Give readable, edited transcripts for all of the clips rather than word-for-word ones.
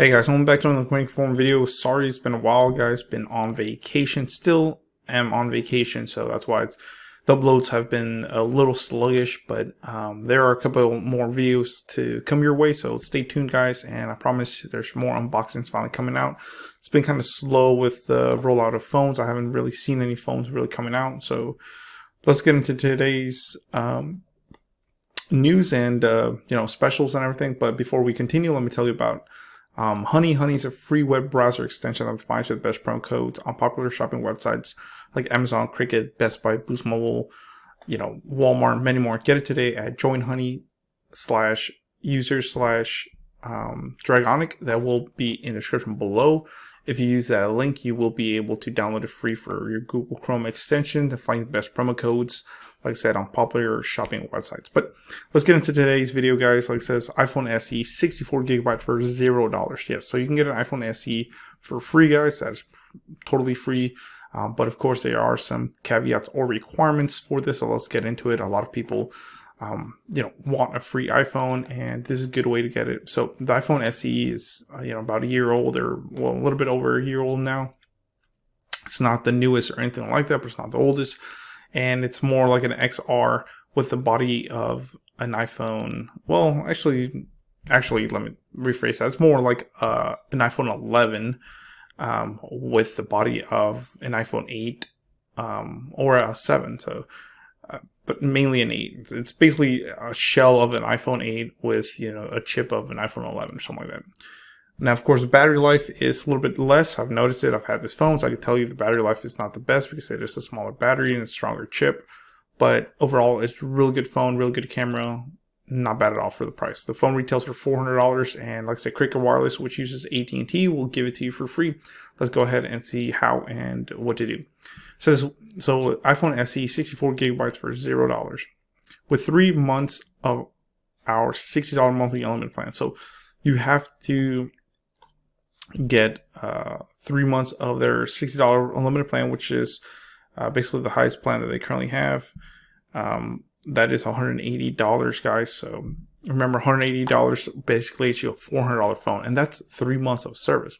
Hey guys, welcome back to another quick form video. Sorry it's been a while, guys. Been on vacation. Still am on vacation, so that's why the uploads have been a little sluggish, but there are a couple more videos to come your way, so stay tuned, guys, and I promise there's more unboxings finally coming out. It's been kind of slow with the rollout of phones. I haven't really seen any phones really coming out, so let's get into today's news and specials and everything. But before we continue, let me tell you about Honey. Honey is a free web browser extension that finds you the best promo codes on popular shopping websites like Amazon, Cricket, Best Buy, Boost Mobile, Walmart, many more. Get it today at joinhoney/user/Dragonic. That will be in the description below. If you use that link, you will be able to download it free for your Google Chrome extension to find the best promo codes, like I said, on popular shopping websites. But let's get into today's video, guys. Like it says, iPhone SE 64GB for $0. Yes, so you can get an iPhone SE for free, guys. That is totally free. But of course, there are some caveats or requirements for this. So let's get into it. A lot of people, want a free iPhone, and this is a good way to get it. So the iPhone SE is, about a year old, or well, a little bit over a year old now. It's not the newest or anything like that, but it's not the oldest. And it's more like an XR with the body of an iPhone. Well, actually, let me rephrase that. It's more like an iPhone 11 with the body of an iPhone 8 or a 7. So, but mainly an 8. It's basically a shell of an iPhone 8 with a chip of an iPhone 11 or something like that. Now, of course, the battery life is a little bit less. I've noticed it. I've had this phone, so I can tell you the battery life is not the best because it is a smaller battery and a stronger chip. But overall, it's a really good phone, really good camera. Not bad at all for the price. The phone retails for $400, and like I said, Cricket Wireless, which uses AT&T, will give it to you for free. Let's go ahead and see how and what to do. It says, so iPhone SE 64GB for $0 with 3 months of our $60 monthly unlimited plan. So you have to get 3 months of their $60 unlimited plan, which is basically the highest plan that they currently have. That is $180, guys. So remember, $180 basically gets you a $400 phone, and that's 3 months of service.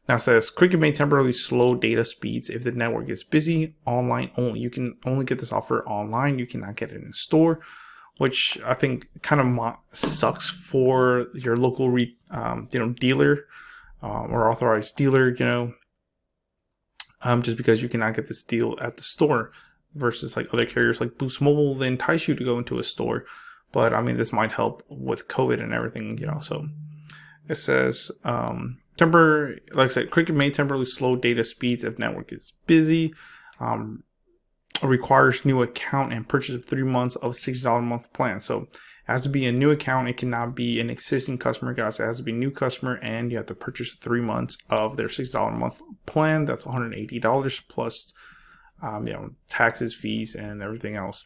Now it says Cricket may temporarily slow data speeds if the network is busy. Online only. You can only get this offer online. You cannot get it in store, which I think kind of sucks for your local dealer or authorized dealer. Just because you cannot get this deal at the store versus like other carriers like Boost Mobile, they entice you to go into a store. But I mean, this might help with COVID and everything, So it says like I said, Cricket may temporarily slow data speeds if network is busy. Requires new account and purchase of 3 months of $60 a month plan. So it has to be a new account. It cannot be an existing customer, guys. It has to be a new customer, and you have to purchase 3 months of their $60 a month plan. That's $180 plus taxes, fees, and everything else.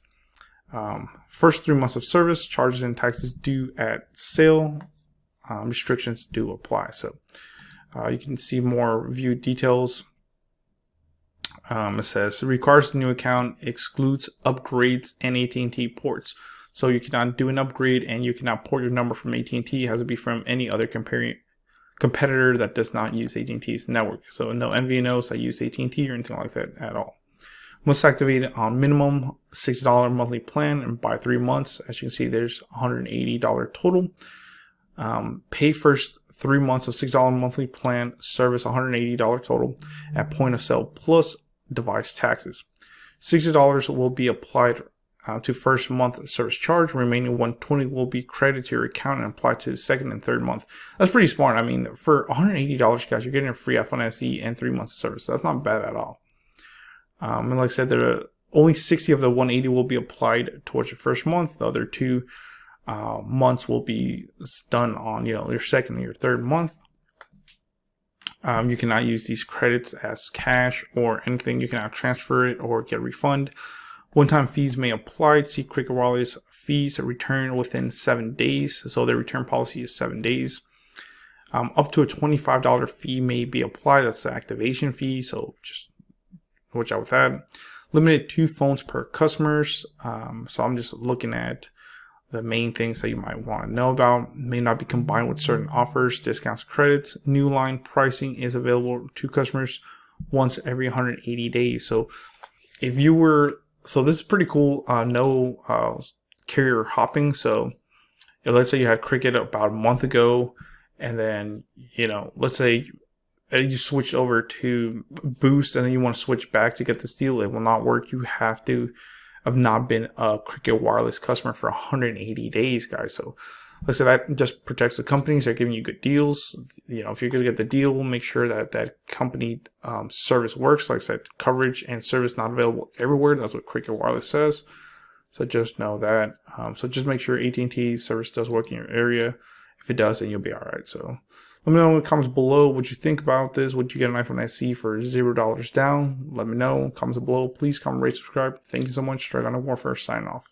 First 3 months of service, charges and taxes due at sale. Restrictions do apply. So you can see more view details. It says it requires a new account, excludes upgrades and AT&T ports. So you cannot do an upgrade, and you cannot port your number from AT&T. It has to be from any other competitor that does not use AT&T's network. So no MVNOs that use AT&T or anything like that at all. Must activate it on minimum $60 monthly plan and buy 3 months. As you can see, there's $180 total. Pay first 3 months of $6 monthly plan, service $180 total at point of sale plus device taxes. $60 will be applied to first month service charge. Remaining $120 will be credited to your account and applied to the second and third month. That's pretty smart. I mean, for $180, guys, you're getting a free iPhone SE and 3 months of service. That's not bad at all. And like I said, there are only 60 of the 180 will be applied towards your first month. The other 2 months will be done on your second and your third month. You cannot use these credits as cash or anything. You cannot transfer it or get a refund. One-time fees may apply. See Cricket Wireless fees return within 7 days. So their return policy is 7 days. Up to a $25 fee may be applied. That's the activation fee. So just watch out with that. Limited 2 phones per customers. So I'm just looking at the main things that you might want to know about. May not be combined with certain offers, discounts, credits. New line pricing is available to customers once every 180 days. So if you were, so this is pretty cool. No carrier hopping. So let's say you had Cricket about a month ago, and then, let's say you switch over to Boost, and then you want to switch back to get this deal. It will not work. You have to have not been a Cricket Wireless customer for 180 days, guys. So like I said, that just protects the companies. They're giving you good deals. If you're going to get the deal, make sure that company service works. Like I said, coverage and service not available everywhere. That's what Cricket Wireless says. So just know that. So just make sure AT&T service does work in your area. If it does, then you'll be all right. So let me know in the comments below what you think about this. Would you get an iPhone SE for $0 down? Let me know. Comments below. Please comment, rate, subscribe. Thank you so much. Straight on the Warfare, sign off.